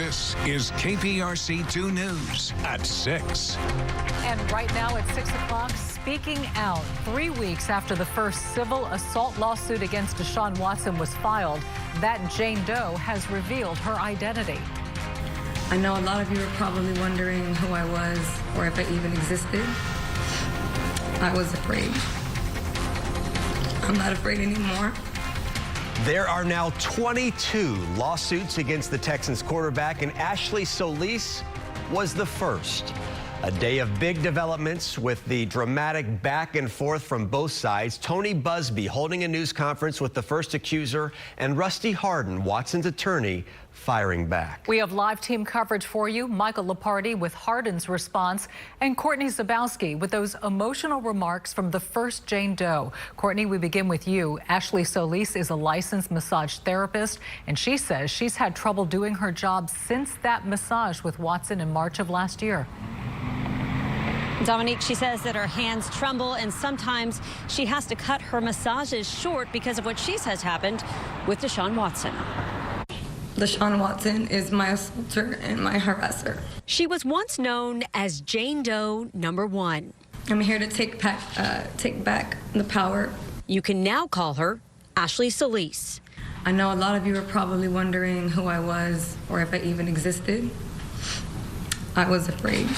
This is KPRC 2 News at 6. And right now at 6 o'clock, speaking out. 3 weeks after the first civil assault lawsuit against Deshaun Watson was filed, that Jane Doe has revealed her identity. I know a lot of you are probably wondering who I was or if I even existed. I was afraid. I'm not afraid anymore. There are now 22 lawsuits against the Texans quarterback, and Ashley Solis was the first. A day of big developments with the dramatic back and forth from both sides. Tony BUZBEE holding a news conference with the first accuser, and Rusty Hardin, Watson's attorney, firing back. We have live team coverage for you. Michael Lepardi with Hardin's response, and Courtney Zabowski with those emotional remarks from the first Jane Doe. Courtney, we begin with you. Ashley Solis is a licensed massage therapist, and she says she's had trouble doing her job since that massage with Watson in March of last year. Dominique, she says that her hands tremble and sometimes she has to cut her massages short because of what she says happened with Deshaun Watson. Deshaun Watson is my assaulter and my harasser. She was once known as Jane Doe #1. I'm here to take back the power. You can now call her Ashley Solis. I know a lot of you are probably wondering who I was or if I even existed. I was afraid.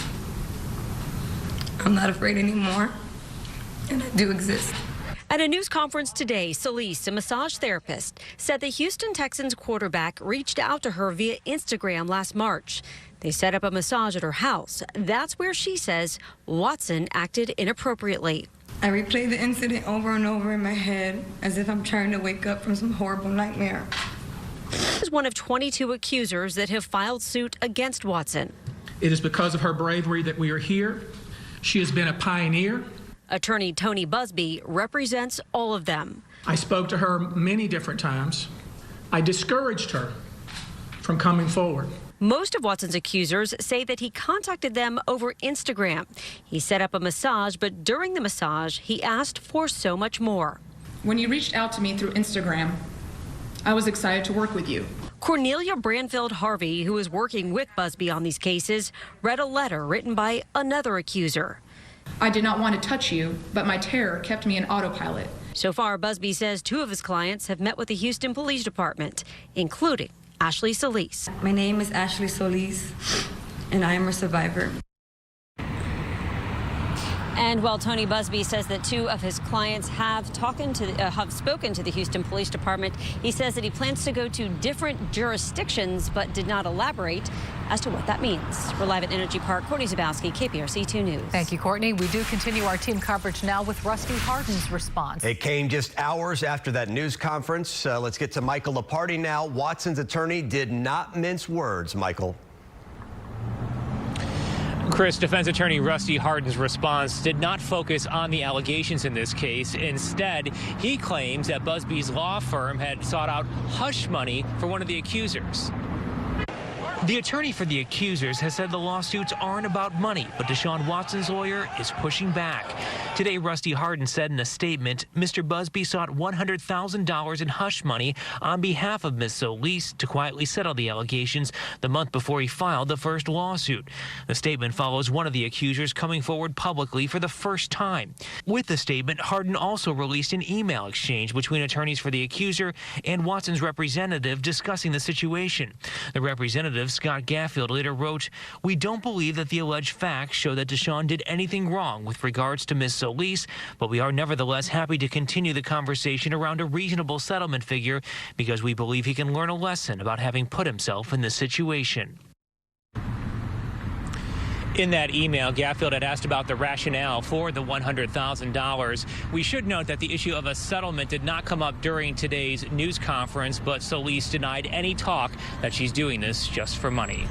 I'm not afraid anymore, and I do exist. At a news conference today, Solis, a massage therapist, said the Houston Texans quarterback reached out to her via Instagram last March. They set up a massage at her house. That's where she says Watson acted inappropriately. I replay the incident over and over in my head as if I'm trying to wake up from some horrible nightmare. This is one of 22 accusers that have filed suit against Watson. It is because of her bravery that we are here. She has been a pioneer. Attorney Tony BUZBEE represents all of them. I spoke to her many different times. I discouraged her from coming forward. Most of Watson's accusers say that he contacted them over Instagram. He set up a massage, but during the massage, he asked for so much more. When you reached out to me through Instagram, I was excited to work with you. Cornelia Branfield Harvey, who is working with BUZBEE on these cases, read a letter written by another accuser. I did not want to touch you, but my terror kept me in autopilot. So far, BUZBEE says 2 of his clients have met with the Houston Police Department, including Ashley Solis. My name is Ashley Solis, and I am a survivor. And while Tony BUZBEE says that 2 of his clients have spoken to the Houston Police Department, he says that he plans to go to different jurisdictions, but did not elaborate as to what that means. We're live at Energy Park. Courtney Zabowski, KPRC 2 News. Thank you, Courtney. We do continue our team coverage now with Rusty Hardin's response. It came just hours after that news conference. Let's get to Michael Lepardi now. Watson's attorney did not mince words. Michael. Chris, defense attorney Rusty Hardin's response did not focus on the allegations in this case. Instead, he claims that BUZBEE's law firm had sought out hush money for one of the accusers. The attorney for the accusers has said the lawsuits aren't about money, but Deshaun Watson's lawyer is pushing back. Today, Rusty Hardin said in a statement, Mr. BUZBEE sought $100,000 in hush money on behalf of Ms. Solis to quietly settle the allegations the month before he filed the first lawsuit. The statement follows one of the accusers coming forward publicly for the first time. With the statement, Hardin also released an email exchange between attorneys for the accuser and Watson's representative discussing the situation. The representative, Scott Gaffield, later wrote, "We don't believe that the alleged facts show that Deshaun did anything wrong with regards to Ms. Solis, but we are nevertheless happy to continue the conversation around a reasonable settlement figure because we believe he can learn a lesson about having put himself in this situation." In that email, Gaffield had asked about the rationale for the $100,000. We should note that the issue of a settlement did not come up during today's news conference, but Solis denied any talk that she's doing this just for money.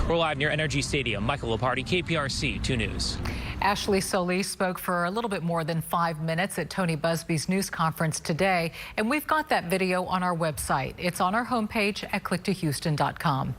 We're live near Energy Stadium. Michael Lepardi, KPRC 2 News. Ashley Solis spoke for a little bit more than 5 minutes at Tony BUZBEE's news conference today, and we've got that video on our website. It's on our homepage at clicktohouston.com.